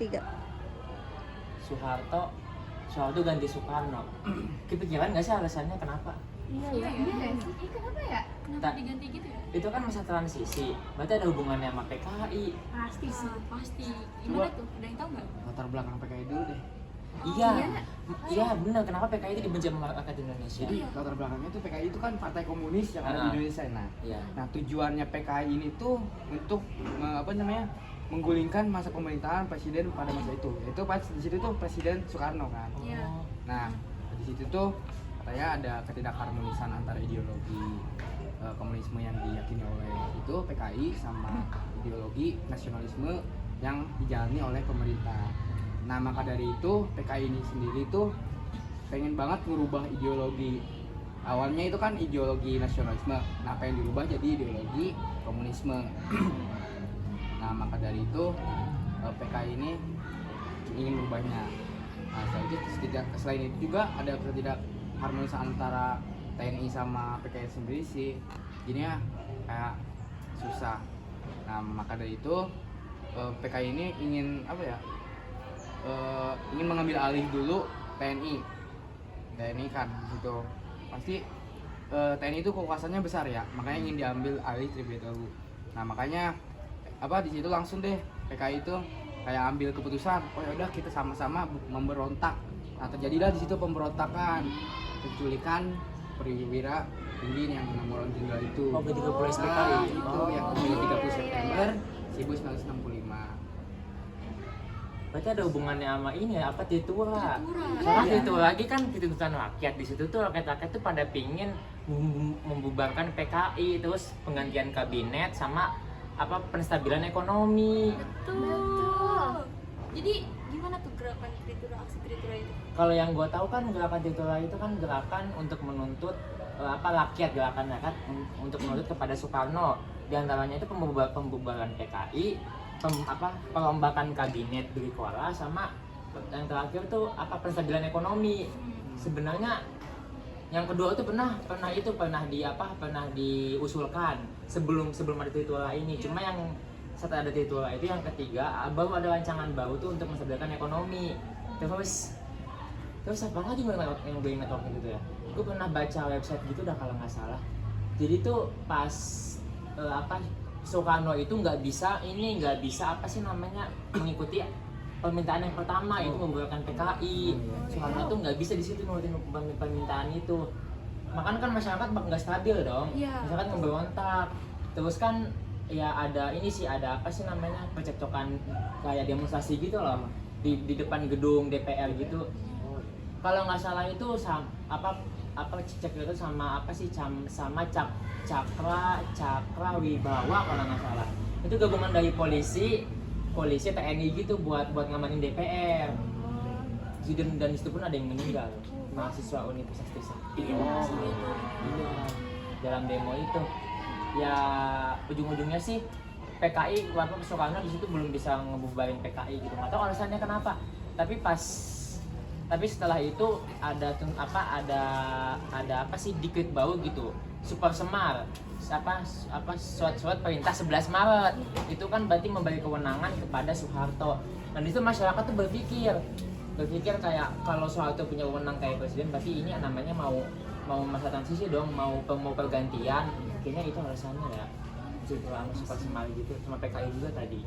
Tiga. Soeharto ganti Soekarno. Kepikiran nggak sih alasannya kenapa? Iya ya. Iya kenapa ya? Kenapa diganti gitu ya? Itu kan masa transisi, berarti ada hubungannya sama PKI. Pasti sih, pasti. Gimana tuh? Ada yang tahu nggak? Latar belakang PKI dulu deh. Iya, iya benar. Kenapa PKI itu dibenci sama rakyat Indonesia? Jadi latar belakangnya tuh PKI itu kan partai komunis yang ada di Indonesia. Iya. Nah tujuannya PKI ini tuh untuk menggulingkan masa pemerintahan presiden pada masa itu. Yaitu pas di situ tuh Presiden Soekarno kan. Iya. Nah di situ tuh katanya ada ketidakharmonisan antara ideologi komunisme yang diyakini oleh itu PKI sama ideologi nasionalisme yang dijalani oleh pemerintah. Nah maka dari itu PKI ini sendiri tuh pengen banget merubah ideologi. Awalnya itu kan ideologi nasionalisme, nah pengen dirubah jadi ideologi komunisme. Nah maka dari itu PKI ini ingin merubahnya. Nah selain itu juga ada ketidakharmonisan antara TNI sama PKI sendiri sih, jadinya kayak susah. Nah maka dari itu PKI ini ingin ingin mengambil alih dulu TNI kan gitu. Pasti TNI itu kekuasaannya besar ya, makanya ingin diambil alih terlebih dahulu. Nah makanya di situ langsung deh PKI itu kayak ambil keputusan, oh ya udah kita sama-sama memberontak. Nah terjadilah di situ pemberontakan, penculikan perwira tinggi yang 6 orang jenderal itu. Oh, ketika polisi PKI. Itu yang 30 September 1965. Berarti ada hubungannya sama ini ya, apa Titura? Titura. Soalnya Titura lagi kan tuntutan rakyat, di situ tuh rakyat-rakyat tuh pada pingin membubarkan PKI, terus penggantian kabinet sama penstabilan ekonomi. Betul. Jadi gimana tuh gerakan Tritura, aksi Tritura itu? Kalau yang gue tahu kan gerakan Titura itu kan gerakan untuk menuntut gerakan rakyat untuk menuntut kepada Soekarno. Di antaranya itu pembubaran PKI, perombakan kabinet Brikora, sama yang terakhir tuh penstabilan ekonomi. Sebenarnya yang kedua itu pernah diusulkan sebelum ada Titura ini. Cuma yang setelah ada Titura itu yang ketiga baru ada rancangan baru tuh untuk menstabilkan ekonomi. Terus apa lagi yang gue ingat waktu itu ya? Gue pernah baca website gitu dah kalau nggak salah. Jadi tuh pas Soekarno itu nggak bisa mengikuti permintaan yang pertama, itu membubarkan PKI. Soekarno tuh nggak bisa di situ nurutin permintaan itu. Makanya kan masyarakat nggak stabil dong. Masyarakat memberontak. Terus kan ya ada percekcokan kayak demonstrasi gitu loh di depan gedung DPR gitu. Kalau nggak salah itu cek itu sama Cakra Wibawa kalau nggak salah. Itu gabungan dari polisi TNI gitu buat ngamanin DPR. Dan itu pun ada yang meninggal, mahasiswa Universitas Trisakti. Iya. Dalam demo itu ya ujung-ujungnya sih PKI Soekarno di situ belum bisa ngebubarin PKI gitu. Nggak tahu alasannya kenapa. Tapi setelah itu ada dikrit bau gitu, Super Semar, surat perintah 11 Maret. Itu kan berarti memberi kewenangan kepada Soeharto. Dan itu masyarakat tuh berpikir kayak kalau Soeharto punya wewenang kayak presiden, berarti ini namanya mau masa transisi dong, mau pergantian. Kayaknya itu alasannya ya. Super Semar gitu, sama PKI juga tadi.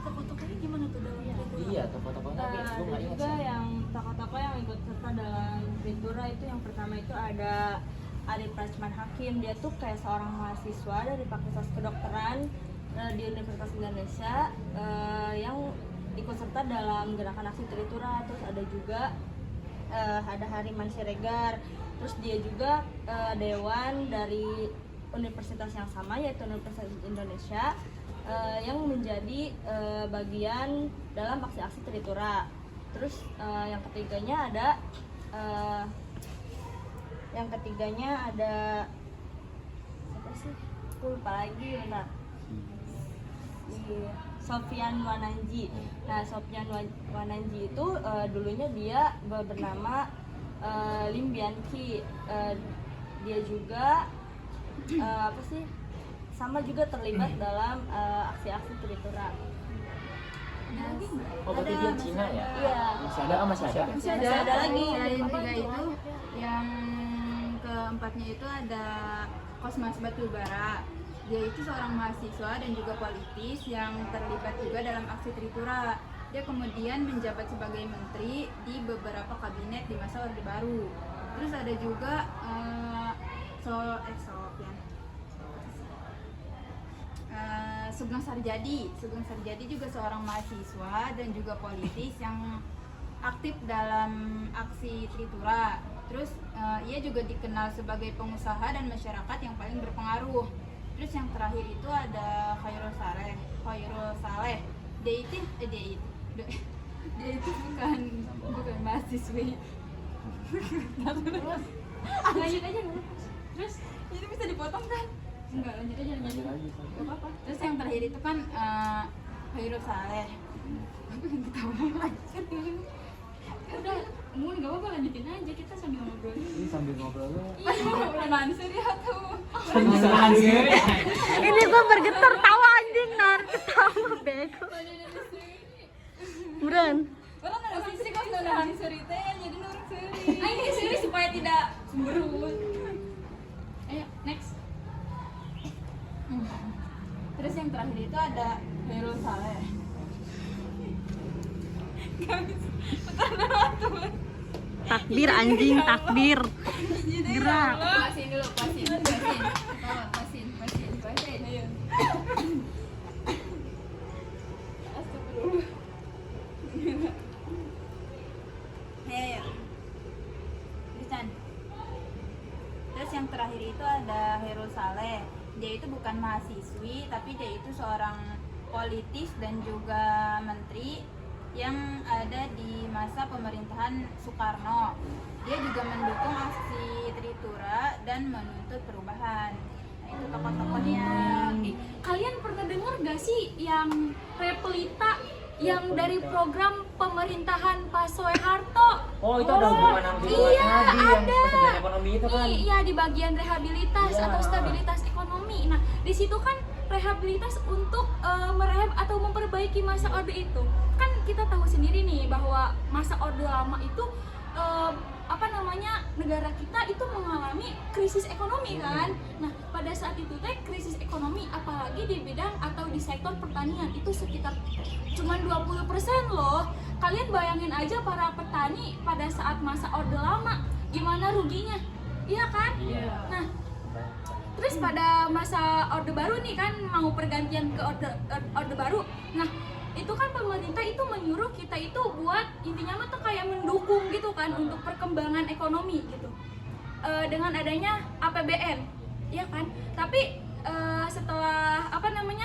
Tokoh-tokohnya gimana tuh dalam Tritura? Iya, tokoh-tokohnya gue nggak ingat juga sih. yang tokoh-tokoh yang ikut serta dalam Tritura itu yang pertama itu ada Arif Rachman Hakim. Dia tuh kayak seorang mahasiswa dari Fakultas Kedokteran di Universitas Indonesia yang ikut serta dalam gerakan aksi Tritura. Terus ada juga ada Hariman Siregar. Terus dia juga dewan dari universitas yang sama, yaitu Universitas Indonesia, yang menjadi bagian dalam aksi-aksi Tritura. Terus yang ketiganya ada siapa sih? Aku lupa lagi, bentar. Sofyan Wananji. Nah, Sofyan Wananji itu dulunya dia bernama Lim Bianchi. Dia juga sama juga terlibat dalam aksi-aksi Tritura. Oh, berarti dia Cina ya? Iya. Masih ada? Oh, masih ada. Masih ada lagi. Selain tiga itu, yang keempatnya itu ada Kosmas Batubara. Dia itu seorang mahasiswa dan juga politis yang terlibat juga dalam aksi Tritura. Dia kemudian menjabat sebagai menteri di beberapa kabinet di masa Orde Baru. Terus ada juga Sugeng Sarjadi. Sugeng Sarjadi juga seorang mahasiswa dan juga politis yang aktif dalam aksi Tritura. Terus ia juga dikenal sebagai pengusaha dan masyarakat yang paling berpengaruh. Terus yang terakhir itu ada Khairul Saleh. Dia itu bukan mahasiswi. Lanjut aja dulu. Terus Ini bisa dipotong kan? enggak, lanjut aja. Lanjut lagi. Gak apa-apa. Terus yang terakhir itu kan Khairul Saleh. Aku yang ketawa lagi. Udah, mau enggak apa-apa, lanjutin aja, kita sambil ngobrol. Ini sambil ngobrol lu. Mansur ya tuh. Ini gua bergetar tawa anjing nar ketawa bego. Buruan. Orang ada fisik kok nggak ada cerita ya jadi nurut seri. Ini serius supaya tidak cemberut. Ayo, next. Terus yang terakhir itu ada Khairul Saleh. Takbir anjing, takbir. Gerak. Pasin dulu, pasin. Ayo. Ayo. Lisan. Terus yang terakhir itu ada Khairul Saleh. Dia itu bukan mahasiswi, tapi dia itu seorang politis dan juga menteri yang ada di masa pemerintahan Soekarno. Dia juga mendukung aksi Tritura dan menuntut perubahan. Nah, itu tokoh-tokohnya. Kalian pernah dengar gak sih yang Repelita yang dari program pemerintahan Pak Soeharto? Oh, itu ada hubungan sama Iya, tadi yang ada. persebaran ekonomi itu kan. Iya, di bagian rehabilitas Iya. atau stabilitas ekonomi. Nah, di situ kan rehabilitas untuk merehab atau memperbaiki masa Orde itu. Kan kita tahu sendiri nih bahwa masa Orde Lama itu negara kita itu mengalami krisis ekonomi kan. Nah, pada saat itu krisis ekonomi apalagi di bidang atau di sektor pertanian itu sekitar cuma 20% loh. Kalian bayangin aja para petani pada saat masa Orde Lama gimana ruginya. Iya kan? Iya. Nah, terus pada masa Orde Baru nih kan mau pergantian ke Orde Baru. Nah, itu kan pemerintah itu menyuruh kita itu buat intinya mah tuh kayak mendukung gitu kan untuk perkembangan ekonomi gitu. Dengan adanya APBN. Iya kan? Tapi setelah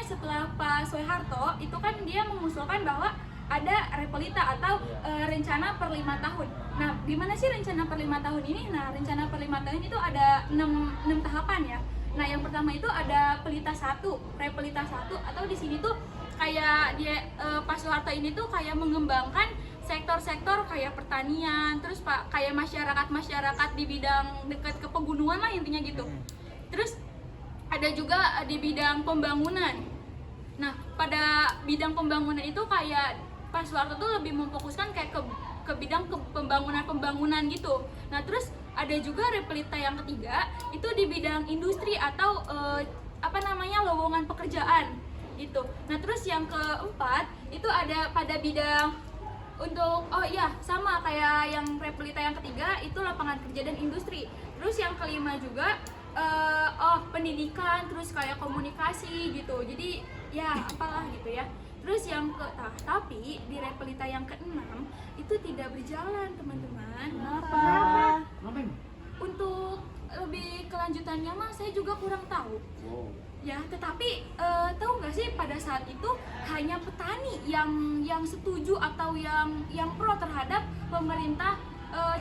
setelah Pak Soeharto itu kan dia mengusulkan bahwa ada Repelita atau rencana per 5 tahun. Nah, gimana sih rencana per 5 tahun ini? Nah, rencana per 5 tahun itu ada 6 tahapan ya. Nah, yang pertama itu ada Pelita 1, Repelita 1 atau di sini tuh kayak dia Pak Soeharto ini tuh kayak mengembangkan sektor-sektor kayak pertanian, terus kayak masyarakat di bidang dekat ke pegunungan lah intinya gitu. Terus ada juga di bidang pembangunan. Nah, pada bidang pembangunan itu kayak Pak Soeharto tuh lebih memfokuskan kayak ke bidang pembangunan gitu. Nah, terus ada juga Repelita yang ketiga itu di bidang industri atau lowongan pekerjaan gitu. Nah, terus yang keempat itu ada pada bidang untuk sama kayak yang Repelita yang ketiga itu lapangan kerja dan industri. Terus yang kelima juga pendidikan, terus kayak komunikasi gitu. Jadi ya apalah gitu ya. Terus tapi di Repelita yang keenam itu tidak berjalan, teman-teman. Kenapa? Untuk lebih kelanjutannya mah saya juga kurang tahu. Wow. Ya, tetapi tahu nggak sih pada saat itu hanya petani yang setuju atau yang pro terhadap pemerintah,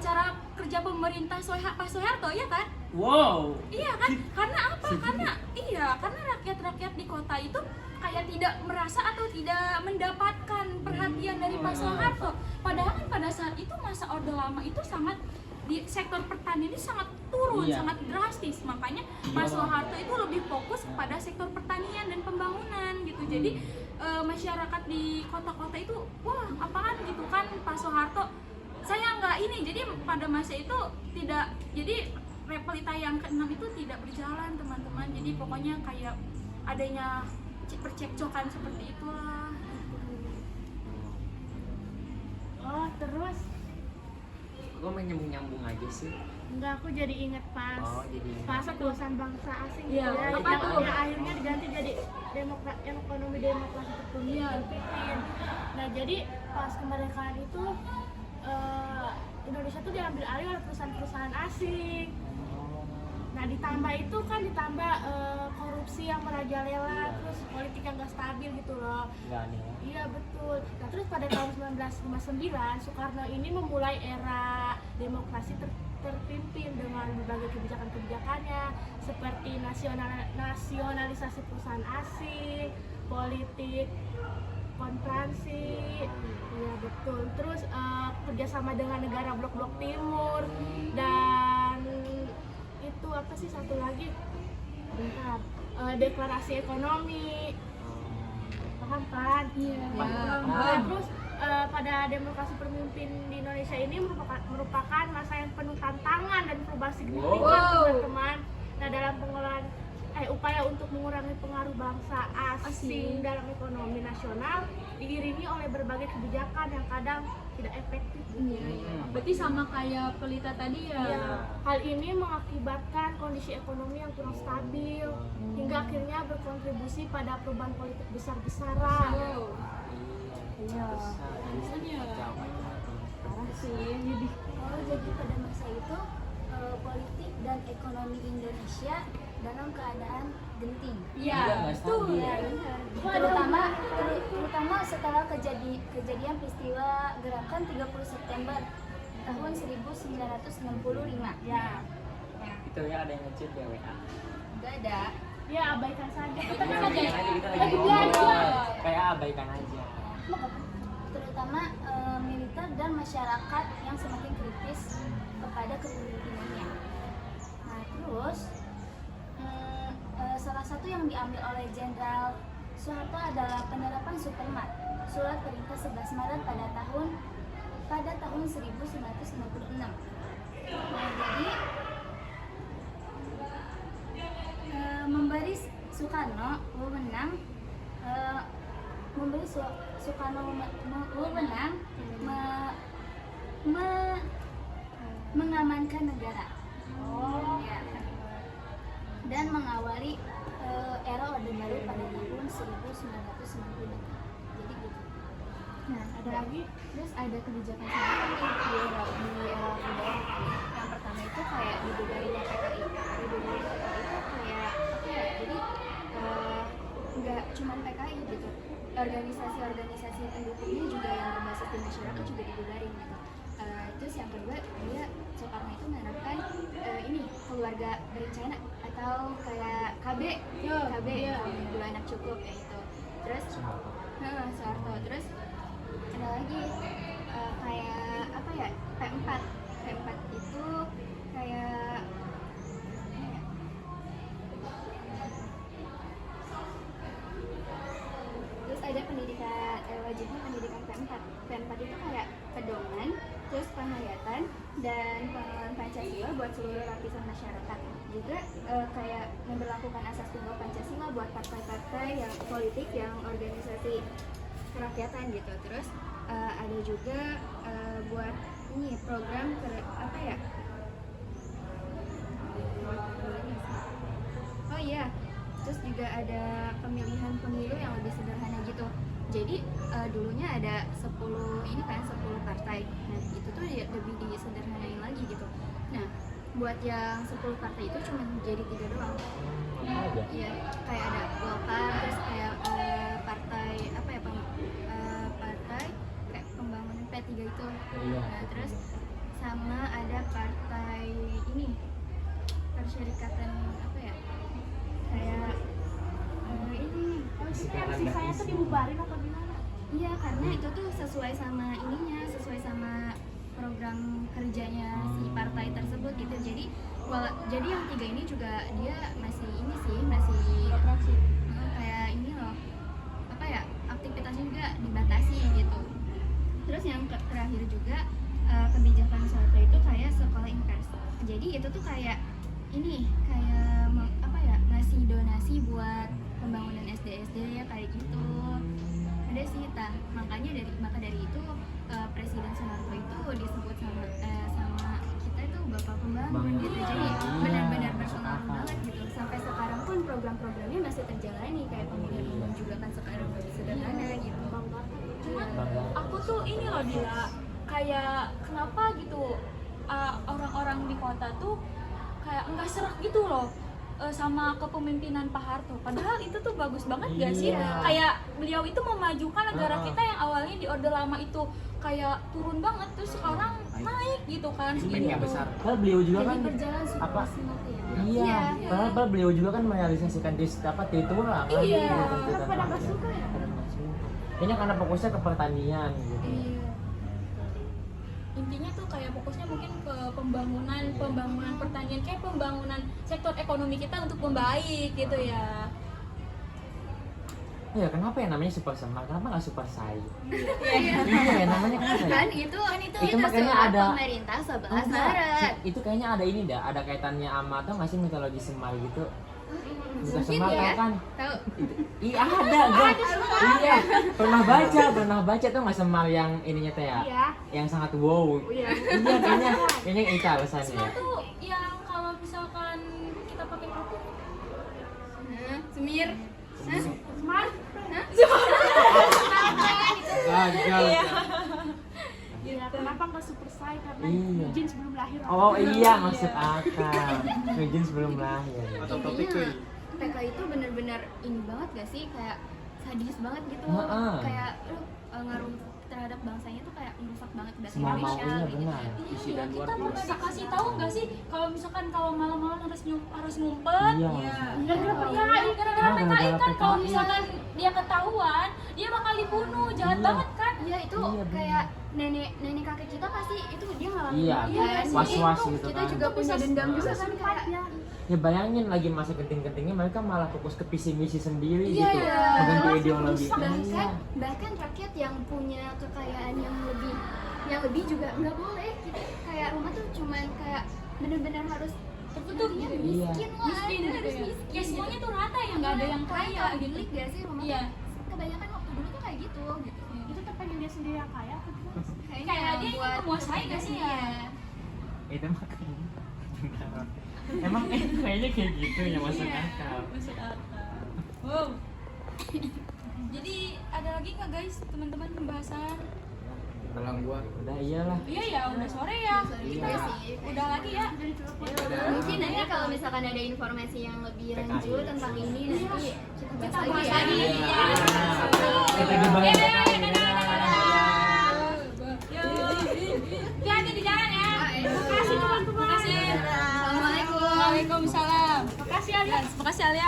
cara kerja pemerintah Pak Soeharto ya kan? Wow. Iya kan? Karena apa? Karena rakyat-rakyat di kota itu kayak tidak merasa atau tidak mendapatkan perhatian dari Pak Soeharto. Padahal kan pada saat itu masa Orde Lama itu sangat di sektor pertanian ini sangat turun, sangat drastis. Makanya Pak Soeharto itu lebih fokus pada sektor pertanian dan pembangunan gitu. Jadi masyarakat di kota-kota itu wah apaan gitu kan Pak Soeharto. Saya nggak ini, jadi pada masa itu tidak, jadi Replita yang ke-6 itu tidak berjalan teman-teman. Jadi pokoknya kayak adanya percekcokan seperti itulah. Oh terus Gue main nyambung aja sih. enggak, aku jadi inget pas Oh, jadi pas perusahaan bangsa asing Iya, gitu ya, apa yang, tuh? yang akhirnya diganti jadi ekonomi demokrasi terpimpin. Nah jadi pas kemerdekaan itu Indonesia tuh diambil alih oleh perusahaan-perusahaan asing. Nah ditambah itu kan korupsi yang merajalela, terus politik yang gak stabil gitu loh. nggak aneh ya. Iya betul. Nah terus pada tahun 1959 Soekarno ini memulai era demokrasi terpimpin dengan berbagai kebijakan-kebijakannya seperti nasionalisasi perusahaan asing, politik kontransisi, iya betul. Terus kerjasama dengan negara blok-blok timur dan itu apa sih satu lagi? Bentar. Deklarasi ekonomi. Paham kan? Iya. Nah, terus pada demokrasi pemimpin di Indonesia ini merupakan masa yang penuh tantangan dan perubahan signifikan Wow. teman-teman. Nah dalam pengelolaan upaya untuk mengurangi pengaruh bangsa asing dalam ekonomi nasional diiringi oleh berbagai kebijakan yang kadang tidak efektif. Berarti sama kayak Pelita tadi ya. Ya, hal ini mengakibatkan kondisi ekonomi yang kurang stabil hingga akhirnya berkontribusi pada perubahan politik besar-besaran. Wow. Iya. Parah sih jadi. Oh, jadi pada masa itu politik dan ekonomi Indonesia dalam keadaan genting. Iya, nggak stabil. Ya, benar. Terutama setelah kejadian peristiwa gerakan 30 September tahun 1965. Ya, Itu ya ada yang ngechat ya WA. Enggak ada. ya abaikan saja. Kita abaikan aja, kita lagi Lagi ngobrol. belajar. Kayak abaikan aja. Terutama militer dan masyarakat yang semakin kritis kepada kepemimpinannya. Nah, terus salah satu yang diambil oleh Jenderal Soeharto adalah penerapan Supermat, Surat Perintah 11 Maret pada tahun 1996. Nah, jadi memberi Soekarno wewenang mengamankan negara. Ya. Dan mengawali era Orde Baru pada tahun 1990. Jadi gitu. Nah, ada lagi, terus ada kebijakan selanjutnya nih di era Orde Baru. Yang pertama itu kayak didudarinya PKI. Didudarinya PKI itu kayak apa ya? Jadi nggak cuma PKI gitu. Organisasi-organisasi pendukungnya juga yang berbasis di masyarakat juga didudarin gitu. Terus yang kedua, dia Soekarno itu menerapkan ini keluarga berencana atau kayak KB, kaum dua anak cukup ya itu. Terus Soeharto. Terus ada lagi kayak apa ya, P4 itu kayak terus ada pendidikan wajibnya pendidikan P4 itu kayak pedoman, terus penghayatan dan pengenalan Pancasila buat seluruh lapisan masyarakat. Juga kayak memberlakukan asas tunggal Pancasila buat partai-partai yang politik yang organisasi kerakyatan gitu. Terus ada juga buat ini program apa ya? Oh iya, terus juga ada pemilihan pemilu yang lebih sederhana gitu. Jadi dulunya ada 10 partai. Nah, itu tuh lebih disederhanain lagi gitu. Nah, buat yang 10 partai itu cuma jadi 3 doang. Iya, kayak ada Golkar, terus kayak partai apa ya, partai kayak pembangunan P3 itu. Nah, terus sama ada partai ini Persyarikatan apa ya? Kayak ini Yang sisanya tuh dibubarin atau gimana? iya, karena itu tuh sesuai sama ininya, sesuai sama program kerjanya si partai tersebut gitu. Jadi jadi yang 3 ini juga dia masih ini sih, masih kayak ini loh, apa ya, aktivitasnya juga dibatasi gitu. Terus yang terakhir juga kebijakan Soeharto itu kayak sekolah invest. Jadi itu tuh kayak ini kayak ngasih donasi buat pembangunan SD ya kayak gitu. Ada sih maka dari itu Presiden Soeharto itu disebut sama kita itu bapak pembangun gitu. Jadi benar-benar berpengaruh banget gitu. Sampai sekarang pun program-programnya masih terjalani kayak pemilihan umum juga kan sekarang lebih sederhana gitu. Cuman aku tuh ini loh Dila, kayak kenapa gitu orang-orang di kota tuh kayak enggak serak gitu loh sama kepemimpinan Pak Harto. Padahal itu tuh bagus banget gak sih? Iya. Kayak beliau itu memajukan negara kita yang awalnya di Orde Lama itu kayak turun banget, terus sekarang naik gitu kan Impactnya gitu. besar. Padahal beliau juga Jadi kan berjalan super apa? smooth ya. Iya, padahal beliau juga kan merealisasikan Tritura kan. Iya. Kenapa pada nggak suka ya? Kayaknya karena fokusnya ke pertanian gitu. Iya. Intinya tuh kayak fokusnya mungkin ke pembangunan pertanian, kayak pembangunan sektor ekonomi kita untuk membaik gitu ya. Iya, kenapa ya namanya Super Semar? Kenapa nggak Super Sai? Iya, namanya kenapa ya? Kan itu Itu makanya surat ada pemerintah 11 Enggak, Maret. itu kayaknya ada ini dah, ada kaitannya sama tau nggak sih mitologi Semar gitu? Mitologi Mungkin Semar ya. tau kan? Tahu. Iya ada, gua. Iya, pernah baca tuh nggak Semar yang ininya teh ya? Iya. Yang sangat wow. Iya. Iya, kayaknya itu alasannya. Semua tuh yang kalau misalkan kita pakai kerupuk Semir. Smart. Gagal. Ya, kenapa nggak super size? Karena Iya. jeans belum lahir. Oh iya, masuk akal. Ngejin sebelum lahir. Atau topik tuh. PK itu bener-bener ini banget gak sih, kayak sadis banget gitu. Heeh. Kayak ngaruh terhadap bangsanya tuh kayak merusak banget bahasa Semua Indonesia maunya gitu. benar. Isi Iya, dan luar kita biasa. pernah dikasih tahu nggak sih kalau misalkan kalau malam-malam harus ngumpet. Iya. Gara-gara PKI Gara-gara kan kalau PKI. misalkan dia ketahuan, dia bakal dibunuh. Jahat Iya. banget kan? Iya itu Iya, bener. kayak nenek kakek kita pasti itu dia ngalamin. Iya, kan. was-was Jadi gitu kita kan. juga punya dendam juga kan kayak Ya bayangin lagi masa genting-gentingnya mereka malah fokus ke visi misi sendiri Iya, gitu. iya. Mengganti ideologi. bahkan rakyat yang punya kekayaan yang lebih juga nggak boleh gitu. Kayak rumah tuh cuman kayak bener-bener harus Tertutup intinya gitu. Iya. miskin lah, Miskin dia gitu harus ya. miskin Ya semuanya tuh rata ya, nggak ada yang kaya gitu. Klik gak sih rumah Iya. tuh? Kebanyakan waktu dulu tuh kayak gitu. Itu terpengen dia sendiri yang kaya. Apa gimana? Kayak dia ingin menguasai nggak sih ya? Itu makanya. Emang kayaknya kayak gitu ya masuk akal. Masuk akal. Wow. Jadi ada lagi nggak guys teman-teman pembahasan? Dalam gua. Udah iyalah. Iya ya, udah sore ya. Iya sih. Udah lagi ya. Mungkin nanti kalau misalkan ada informasi yang lebih lanjut tentang ini nanti kita bahas Bahas lagi lagi. ya. Kita gimana? Hati-hati di jalan ya. Terima kasih teman-teman. Terima kasih. Assalamualaikum. Waalaikumsalam. Makasih Alia. Makasih Alia.